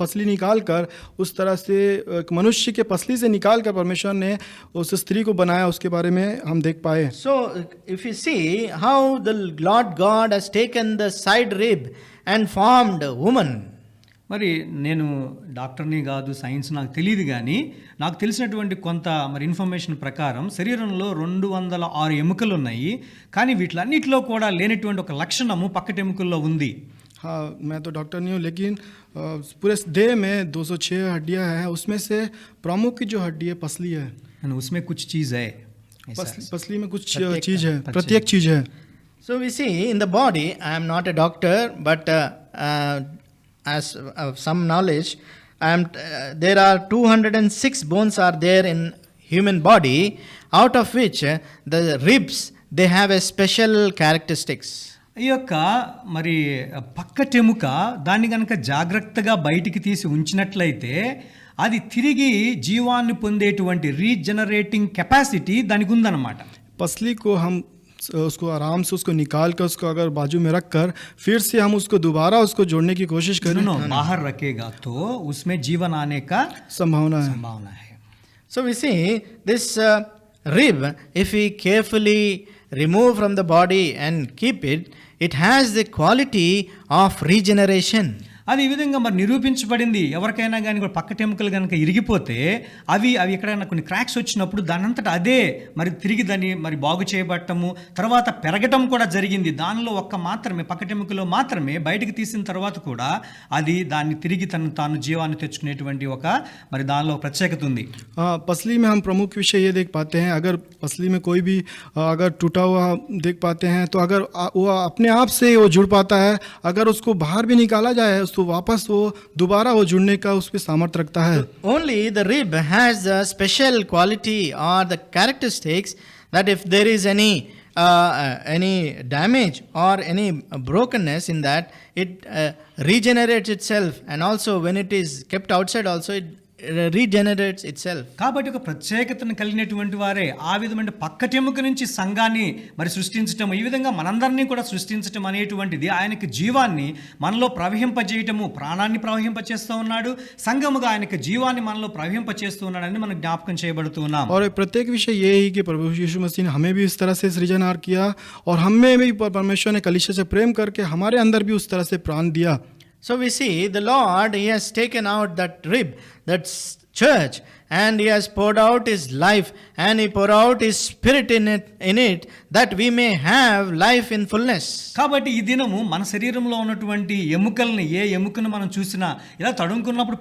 पसली निकाल कर उस तरह से मनुष्य के पसली से निकाल कर परमेश्वर ने उस स्त्री को बनाया, उसके बारे में हम देख पाए. So if you see how the Lord God has taken the side rib and formed a woman. మరి నేను డాక్టర్ని కాదు, సైన్స్ నాకు తెలియదు, కానీ నాకు తెలిసినటువంటి కొంత మరి ఇన్ఫర్మేషన్ ప్రకారం శరీరంలో 206 ఎముకలు ఉన్నాయి, కానీ వీటిలన్నిటిలో కూడా లేనటువంటి ఒక లక్షణము పక్కటి ఎముకల్లో ఉంది. हाँ, मैं तो डॉक्टर नहीं हूँ, लेकिन पूरे देह में 206 हड्डियाँ हैं, उसमें से प्रमुख की जो हड्डी है पसली है. उसमें कुछ चीज़ है, पसली में कुछ चीज़ है, प्रत्येक चीज़ है. So we see in the body, I am not a doctor, but as some knowledge, there are 206 bones are there in human body, out of which the ribs, they have a special characteristics. ఈ యొక్క మరి పక్కటెముక దాన్ని కనుక జాగ్రత్తగా బయటికి తీసి ఉంచినట్లయితే అది తిరిగి జీవాన్ని పొందేటువంటి రీజనరేటింగ్ కెపాసిటీ దానికి ఉందన్నమాట. पसली को हम उसको आराम से उसको निकाल कर उसको अगर बाजू में रख कर फिर से हम उसको दोबारा उसको जोड़ने की कोशिश करें, बाहर रखेगा तो उसमें जीवन आने का संभावना है. संभावना है. So we see this rib, if we carefully remove from the body and keep it, it has the quality of regeneration. అది ఈ విధంగా మరి నిరూపించబడింది. ఎవరికైనా కానీ కూడా పక్కటెముకలు కనుక ఇరిగిపోతే అవి ఎక్కడైనా కొన్ని క్రాక్స్ వచ్చినప్పుడు దానంతట అదే మరి తిరిగి దాన్ని మరి బాగు చేయబట్టము తర్వాత పెరగటం కూడా జరిగింది. దానిలో మాత్రమే పక్కటెముకలో మాత్రమే బయటకు తీసిన తర్వాత కూడా అది దాన్ని తిరిగి తాను జీవాన్ని తెచ్చుకునేటువంటి మరి దానిలో ప్రత్యేకత ఉంది. पसली में हम प्रमुख विषय ये देख पाते हैं, अगर पसली में कोई भी अगर टूटा हुआ देख पाते हैं तो अगर वो अपने आप से वो जुड़ पाता है, अगर उसको बाहर भी निकाला जाए तो वापस वो दोबारा वो जुड़ने का उस पर सामर्थ्य रखता है. Only the rib has the special quality or the characteristics that if there is any damage or any brokenness in that, it regenerates itself, and also when it is kept outside also it regenerates itself. కాబట్టి ఒక ప్రత్యేకతను కలిగినటువంటి వారే ఆ విధమైన పక్కటెముక నుంచి సంఘాన్ని మరి సృష్టించటం, ఈ విధంగా మనందరినీ కూడా సృష్టించటం అనేటువంటిది ఆయనకి జీవాన్ని మనలో ప్రవహింపజేయటము, ప్రాణాన్ని ప్రవహింపచేస్తూ ఉన్నాడు, సంఘముగా ఆయనకి జీవాన్ని మనలో ప్రవహింపచేస్తూ ఉన్నాడని మనం జ్ఞాపకం చేయబడుతూ ఉన్నాం. और प्रत्येक विषय ये ही कि प्रभु यीशु मसीह ने हमें भी इस तरह से सृजनहार किया और हमें भी परमेश्वर ने कलीसिया से प्रेम करके हमारे अंदर भी उस तरह से प्राण दिया. So we see the Lord, He has taken out that rib, that church, and He has poured out His life, and He poured out His Spirit in it, that we may have life in fullness. కాబట్టి ఈ దినము మన శరీరంలో ఉన్నటువంటి ఎముకల్ని, ఏ ఎముకను మనం చూసినా ఇలా తడుముకున్నప్పుడు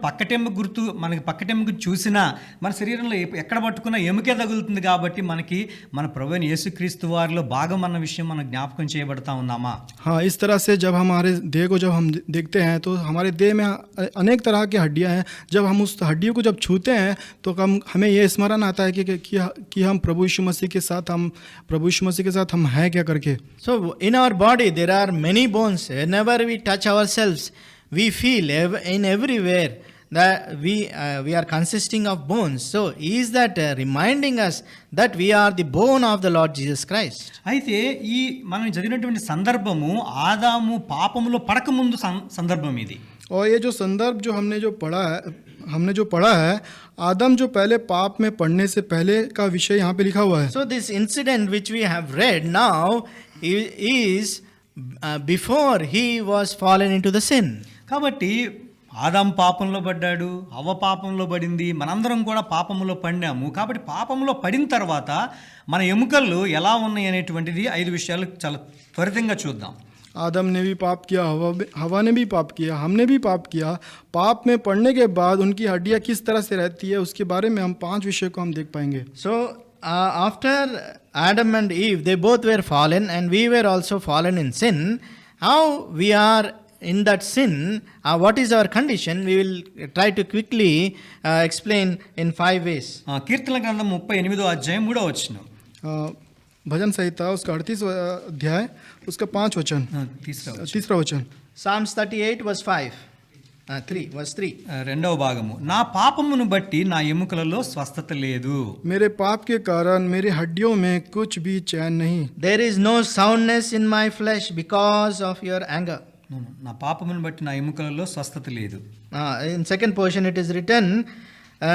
మనకి పక్కటెముక చూసినా మన శరీరంలో ఎక్కడ పట్టుకున్నా ఎముకే తగులుతుంది. కాబట్టి మనకి మన ప్రభువైన యేసుక్రీస్తు వారిలో భాగం అన్న విషయం మనం జ్ఞాపకం చేయబడతా ఉన్నామా? हाँ, इस तरह से जब हमारे देह को जब हम देखते हैं तो हमारे देह में अनेक तरह की हड्डियां हैं. जब हम उस हड्डियों को जब छूते हैं तो हमें ये स्मरण आता है कि हम प्रभु यीशु मसीह के साथ हम हैं क्या करके. So in our body there are many bones. Whenever we touch ourselves, we feel in everywhere that we are consisting of bones. So is that reminding us that we are the bone of the Lord Jesus Christ. అయితే ఈ మనం చదివినటువంటి సందర్భము ఆదాము పాపములో పడకముందు సందర్భం ఇది. और ये जो संदर्भ जो हमने जो पढ़ा है आदम जो पहले पाप में पड़ने से पहले का विषय यहाँ पे लिखा हुआ है. So this incident which we have read now is before he was fallen into the sin. కాబట్టి ఆదాం పాపంలో పడ్డాడు, హవ్వ పాపంలో పడింది, మనందరం కూడా పాపంలో పడినాము. కాబట్టి పాపంలో పడిన తర్వాత మన ఎముకలు ఎలా ఉన్నాయి అనేటువంటిది 5 విషయాలు చాలా త్వరితంగా చూద్దాం. आदम ने भी पाप किया, हवा ने भी पाप किया, हमने भी पाप किया. पाप में पड़ने के बाद उनकी हड्डियां किस तरह से रहती है उसके बारे में हम 5 विषय को हम देख पाएंगे. So after Adam and Eve, they both were fallen and we were also fallen in sin. How we are in that sin, what is our condition? We will try to quickly explain in 5 ways. కీర్తన గ్రంథం 38వ అధ్యాయం 3వ వచనం. भजन संहिता उसका 38वां अध्याय उसका 5 वचन, तीसरा वचन. Psalms 38 verse 5. 3 verse 3. రెండవ భాగము. నా పాపమును బట్టి నా ఎముకలలో స్వస్థత లేదు. मेरे पाप के कारण मेरी हड्डियों में कुछ भी चैन नहीं. There is no soundness in my flesh because of your anger. నా పాపమును బట్టి నా ఎముకలలో స్వస్థత లేదు. In second portion it is written,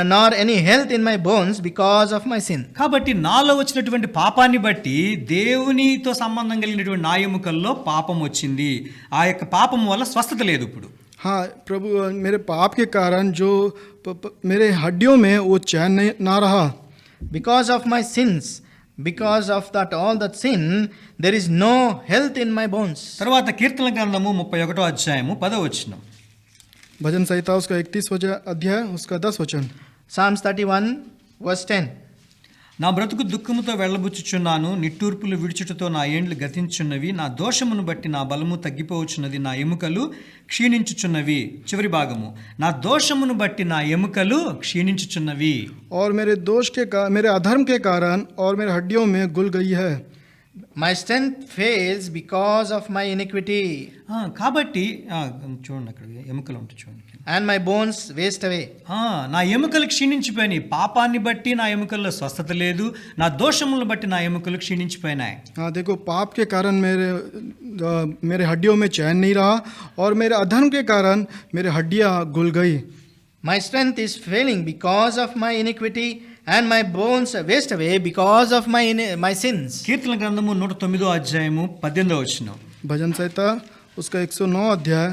nor any health in my bones because of my sin. కాబట్టి నాలో వచ్చినటువంటి పాపాన్ని బట్టి దేవునితో సంబంధం కలిగినటువంటి నా ఎముకల్లో పాపం వచ్చింది. ఆ యొక్క పాపం వల్ల స్వస్థత లేదు ఇప్పుడు. हाँ प्रभु, मेरे पाप के कारण जो मेरे हड्डियों में वो चैन ना रहा. Because of my sins, because of that all that sin, there is no health in my bones. తర్వాత కీర్తన గ్రంథము 31వ అధ్యాయము 10వ వచనం. भजन संहिता उसका 31वां अध्याय उसका 10 वचन. Psalms 31 verse 10. నా బ్రతుకు దుఃఖముతో వెళ్ళబుచ్చుచున్నాను, నిట్టూర్పులు విడుచుటతో నా ఏండ్లు గతించున్నవి, నా దోషమును బట్టి నా బలము తగ్గిపోవచ్చున్నది, నా ఎముకలు క్షీణించుచున్నవి. చివరి భాగము, నా దోషమును బట్టి నా ఎముకలు క్షీణించుచున్నవి. और मेरे अधर्म के कारण और मेरे हड्डियों में गुल गई है. My strength fails because of my iniquity, కాబట్టి చూడండి అక్కడ ఎముకలు ఉంటాయి చూడండి. and my bones waste away. నా ఎముకలు క్షీణించిపోయినాయి. పాపాన్ని బట్టి నా ఎముకల్లో స్వస్థత లేదు, నా దోషములను బట్టి నా ఎముకలు క్షీణించిపోయినాయి. हाँ देखो, पाप के कारण मेरे हड्डियों में चैन नहीं रहा और मेरे अधर्म के कारण मेरे हड्डियाँ गुल गई. My strength is failing because of my iniquity, and my bones waste away because of my sins. కీర్తన గ్రంథము 109వ అధ్యాయము 18వ వచనం. भजन संहिता उसका 109 अध्याय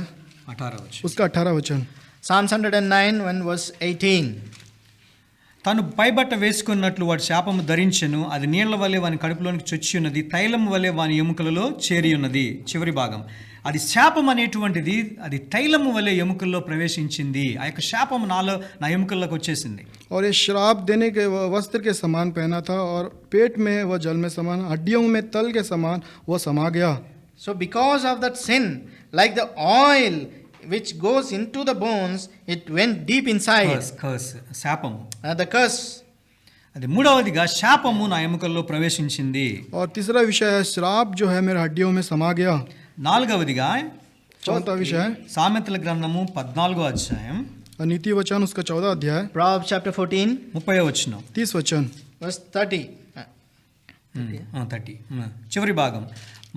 18వ వచనం. उसका 18 वचन. Psalms 109 and verse 18. తాను పైబట్ట వేసుకున్నట్లు వాడు శాపము ధరించెను, అది నీళ్ల వలె వాని కడుపులోనికి చొచ్చి ఉన్నది, తైలం వలె వాని ఎముకలలో చేరి ఉన్నది. చివరి భాగం, అది శాపం అనేటువంటిది అది తైలము వలె ఎముకల్లో ప్రవేశించింది. ఆ యొక్క శాపము నా ఎముకల్లోకి వచ్చేసింది. और ये श्राप देने के वस्त्र के समान पहना था और पेट में वह जल में समान, हड्डियों में तल के समान वह समा गया. So because of that sin, like the oil which goes into the bones, it went deep inside. Curse శాపము. The curse. అది మూడవదిగా శాపము నా ఎముకల్లో ప్రవేశించింది. और तीसरा विषय है श्राप जो है मेरे हड्डियों में समा गया. నాలుగవదిగా चौथा विषय है సామెతల గ్రంథము 14వ అధ్యాయం नीति वचन उसका 14 अध्याय Proverbs chapter 14 30వ వచనం. 30 वचन. verse 30. 30. చివరి భాగం,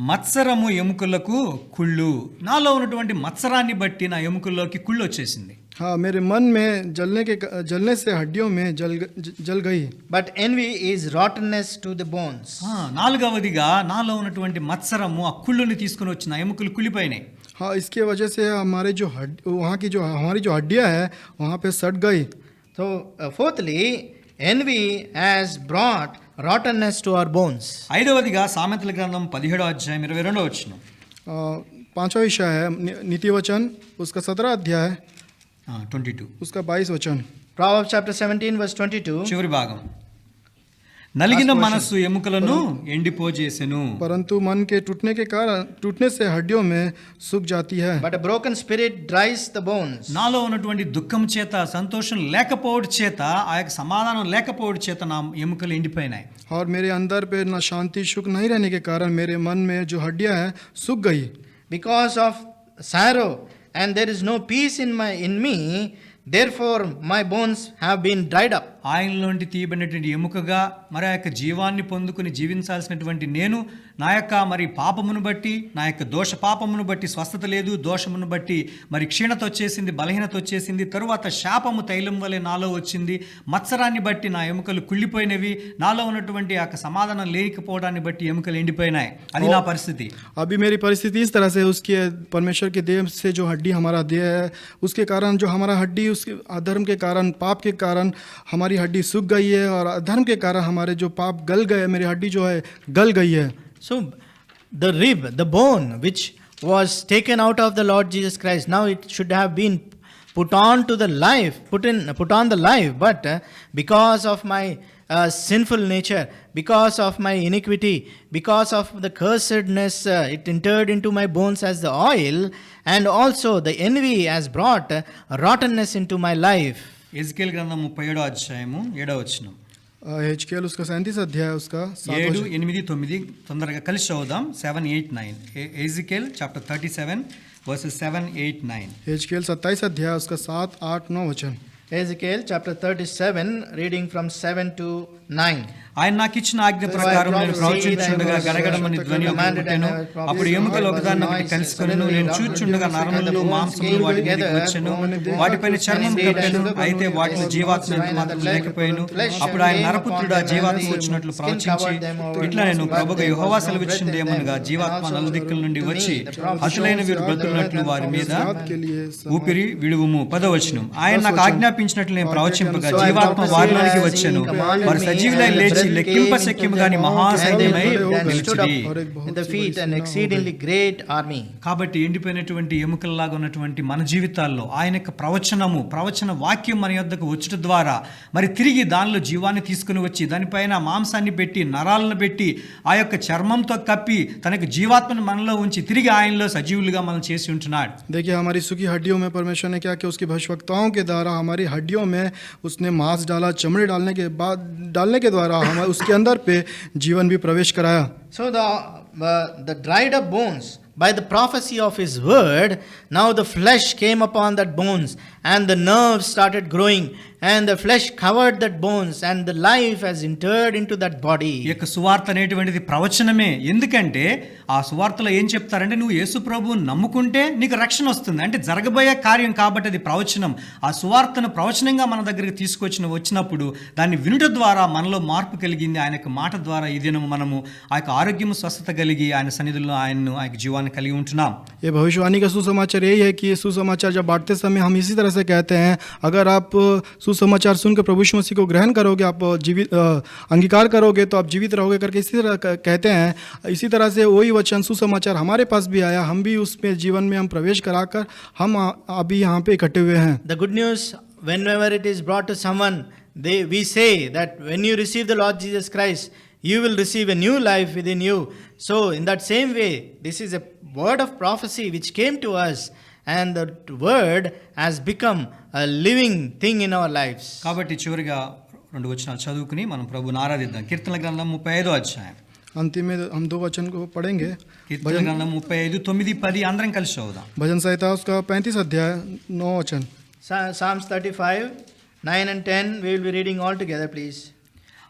మత్సరము ఎముకలకు కుళ్ళు. నాలో ఉన్నటువంటి మత్సరాన్ని బట్టి నా ఎముకల్లోకి కుళ్ళు వచ్చేసింది. हाँ, मेरे मन में जलने से हड्डियों में जल गई. But envy is rottenness to the bones. నాలుగవదిగా నాలో ఉన్నటువంటి మత్సరము ఆ కుళ్ళుని తీసుకుని వచ్చి నా ఎముకలు కుళ్ళిపోయినాయి. हाँ, इसके वजह से हमारी जो हड्डियाँ है वहाँ पे सट गई. So fourthly, envy has brought rottenness to our bones. ఐదవదిగా సామెతల గ్రంథం 17వ అధ్యాయం 22వ వచనం. पांचवा विषय है नीति वचन उसका 17 अध्याय 22. उसका 22 वचन. Proverbs chapter 17 verse 22. చివరి భాగం, నలిగిన మనస్సు ఎముకలను ఎండిపోజేసెను. परंतु मन के टूटने से हड्डियों में सूख जाती है. But a broken spirit dries the bones. నాలో ఉన్నటువంటి దుఃఖం చేత, సంతోషం లేకపోవడం చేత, ఆ యొక్క సమాధానం లేకపోవడం చేత నా ఎముకలు ఎండిపోయినాయి. और मेरे अंदर पे ना शांति सुख नहीं रहने के कारण मेरे मन में जो हड्डियां हैं सूख गई. Because of sorrow and there is no peace in me, therefore my bones have been dried up. ఆయనలోంటి తీయబడినటువంటి ఎముకగా మరి ఆ యొక్క జీవాన్ని పొందుకుని జీవించాల్సినటువంటి నేను నా యొక్క మరి పాపమును బట్టి, నా యొక్క దోష పాపమును బట్టి స్వస్థత లేదు, దోషమును బట్టి మరి క్షీణత వచ్చేసింది, బలహీనత వచ్చేసింది. తరువాత శాపము తైలం వలె నాలో వచ్చింది. మత్సరాన్ని బట్టి నా ఎముకలు కుళ్ళిపోయినవి. నాలో ఉన్నటువంటి ఆ యొక్క సమాధానం లేకపోవడాన్ని బట్టి ఎముకలు ఎండిపోయినాయి. అది నా పరిస్థితి. अभी मेरी परिस्थिति इस तरह से उसके परमेश्वर के देह से जो हड्डी हमारा देह है उसके कारण जो हमारा हड्डी उसके अधर्म के कारण, पाप के कारण हमारी हड्डी सूख गई है और अधर्म के कारण हमारे जो पाप गल गए, मेरी हड्डी जो है गल गई है. So the rib, the bone which was taken out of the Lord Jesus Christ, now it should have been put on the life, but because of my sinful nature, because of my iniquity, because of the cursedness, it entered into my bones as the oil, and also the envy has brought rottenness into my life. ఎజ్కేల్ గ్రంథం 37వ అధ్యాయము 7వ వచనం. HKL उसका 37 अध्याय उसका 7 7, वचन. 8, 9 తొందరగా కలిసి చదువుదాం. 7, 8, 9. ఎజ్కేల్ చాప్టర్ 37 verses 7, 8, 9. HKL 27 अध्याय उसका 7, 8, 9 वचन. Ezekiel chapter 37, reading from 7 to 9. ఆయన నాకు ఇచ్చిన ఆజ్ఞ ప్రకారం నేను ప్రవచించుండగా గడగడమని ధ్వని పుట్టెను. అప్పుడు ఎముకలు ఒకదాన్నొకటి కలుసుకొనెను. నేను చూచుండగా నరములను మాంసములు వాటి మీదకి వచ్చెను. వాటిపైన చర్మం కప్పెను. అయితే వాటిలో జీవాత్మ ఎంత మాత్రం లేకపోయాను. అప్పుడు ఆయన నరపుత్రుడా, జీవాత్మ వచ్చినట్లు ప్రవచించి ఇట్లా నేను ప్రభువుగా యెహోవా సెలవిచ్చిందేమనగా, జీవాత్మ నలుదిక్కుల నుండి వచ్చి అసలైన వీరు బ్రతుకున్నట్లు వారి మీద ఊపిరి విడువుము. 10వ వచనం. ఆయన నాకు ఆజ్ఞాపించినట్లు నేను ప్రవచింపగా జీవాత్మ వారిలోనికి వచ్చెను. వారు సజీవులై లేచి brethren లెక్కింపశక్యము came గాని into them, మహాసైన్యమై and they lived and stood నిలిచిరి. और एक up बहुत in the सी feet बड़ी an सेना हो exceedingly great army. కాబట్టి ఎండిపోయినటువంటి ఎముకల్లాగా ఉన్నటువంటి మన జీవితాల్లో ఆయన యొక్క ప్రవచన వాక్యం మన యొద్దకు వచ్చుట ద్వారా మరి తిరిగి దానిలో జీవాన్ని తీసుకుని వచ్చి దానిపైన మాంసాన్ని పెట్టి నరాలను పెట్టి ఆ యొక్క చర్మంతో కప్పి తనకు జీవాత్మను మనలో ఉంచి తిరిగి ఆయనలో సజీవులుగా మనం చేసి ఉంటున్నాడు. देखिए हमारी सूखी हड्डियों में परमेश्वर ने क्या किया, उसकी भविष्यवक्ताओं के द्वारा हमारी हड्डियों में उसने मांस डाला, चमड़े डालने के द्वारा हम उसके अंदर पे जीवन भी प्रवेश कराया. So the dried up bones, by the prophecy of his word, now the flesh came upon that bones, and the nerves started growing, and the flesh covered that bones, and the life has entered into that body. ఈ యొక్క సువార్త అనేటువంటిది ప్రవచనమే. ఎందుకంటే ఆ సువార్తలో ఏం చెప్తారంటే నువ్వు యేసు ప్రభువుని నమ్ముకుంటే నీకు రక్షణ వస్తుంది అంటే జరగబోయే కార్యం కాబట్టి అది ప్రవచనం. ఆ సువార్తను ప్రవచనంగా మన దగ్గరికి వచ్చినప్పుడు దాన్ని వినుట ద్వారా మనలో మార్పు కలిగింది. ఆయన యొక్క మాట ద్వారా ఈ దినం మనము ఆ యొక్క ఆరోగ్యము స్వస్థత కలిగి ఆయన సన్నిధిలో ఆయన్ను ఆ యొక్క జీవాన్ని కలిగి ఉంటున్నాం. ये भविष्यवाणी का सुसमाचार यही है कि ये सुसमाचार जब बांटते समय हम इसी तरह से कहते हैं, अगर आप सुसमाचार सुनकर प्रभु यीशु मसीह को ग्रहण करोगे, आप जीवित अंगीकार करोगे तो आप जीवित रहोगे करके इसी तरह कहते हैं. इसी तरह से वही वचन सुसमाचार हमारे पास भी आया, हम भी उसमें जीवन में हम प्रवेश कराकर हम अभी यहाँ पे इकट्ठे हुए हैं. The good news, whenever it is brought to someone, we say that when you receive the Lord Jesus Christ, you will receive a new life within you. So in that same way, this is a word of prophecy which came to us, and the word has become a living thing in our lives. కాబట్టి చివరిగా 2 వచనాలు చదువుకుని మనం ప్రభువుని ఆరాధిద్దాం. కీర్తనల గ్రంథం 35వ అధ్యాయం. अंतिम में हम 2 वचन को पढ़ेंगे. కీర్తనల గ్రంథం 35 9 10 అందరం కలిసి చదువుదాం. भजन संहिता उसका 35 अध्याय 9 वचन. Psalms 35, 9 and 10, we will be reading all together, please.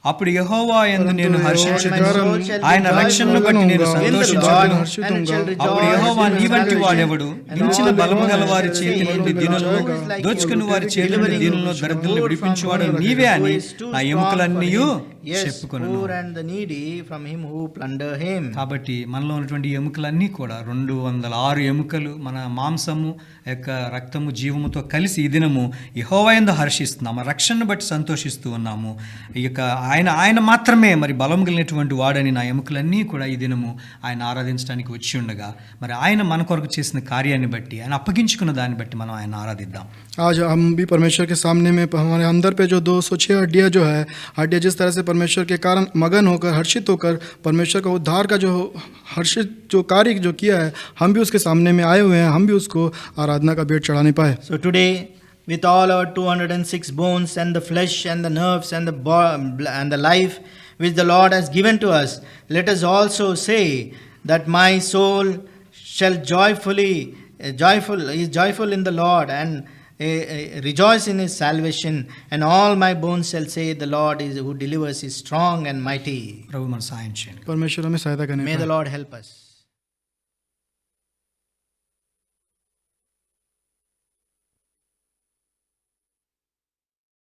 అప్పుడు యెహోవా యందు నేను హర్షించుదును, soul shall be ఆయన రక్షణను బట్టి నేను in the Lord, సంతోషించుదును. and it shall rejoice అప్పుడు యెహోవా in నీ his వంటి salvation. వాడెవడు, And మించిన all the బలము గల bones వారి shall చేతి say, నుండి దీనులను "Who is like you, దోచుకుని వారి చేతి నుండి delivering దీనులను you, దరిద్రులను who విడిపించువాడు from నీవే who అని is too నా strong ఎముకలన్నీయు for him. Yes, చెప్పుకొనును. poor and the needy from him who plunder him." కాబట్టి మనలో ఉన్నటువంటి ఎముకలన్నీ కూడా 206 ఎముకలు మన మాంసము యొక్క రక్తము జీవముతో కలిసి ఈ దినము యెహోవా యందు హర్షిస్తున్నాము, రక్షణను బట్టి సంతోషిస్తూ ఉన్నాము. ఈ యొక్క ఆయన మాత్రమే మరి బలం కలిగినటువంటి వాడని నా ఎముకలన్నీ కూడా ఈ దినము ఆయన ఆరాధించడానికి వచ్చి ఉండగా మరి ఆయన మన కొరకు చేసిన కార్యాన్ని బట్టి ఆయన అప్పగించుకున్న దాన్ని బట్టి మనం ఆయన ఆరాధిద్దాం. आज हम भी परमेश्वर के सामने में हमारे अंदर पे जो 206 हड्डियाँ जो है, हड्डियाँ जिस तरह से परमेश्वर के कारण मगन होकर हर्षित होकर परमेश्वर का उद्धार का जो हर्षित जो कार्य जो किया है, हम भी उसके सामने में आए हुए हैं, हम भी उसको आराधना का भेंट चढ़ा नहीं पाए. So today, with all our 206 bones and the flesh and the nerves and the life which the Lord has given to us, let us also say that my soul shall is joyful in the Lord and rejoice in his salvation, and all my bones shall say the Lord is who delivers is strong and mighty. ప్రభు మన సాయం చేయండి. परमेश्वर हमें सहायता करने May पाए. the Lord help us.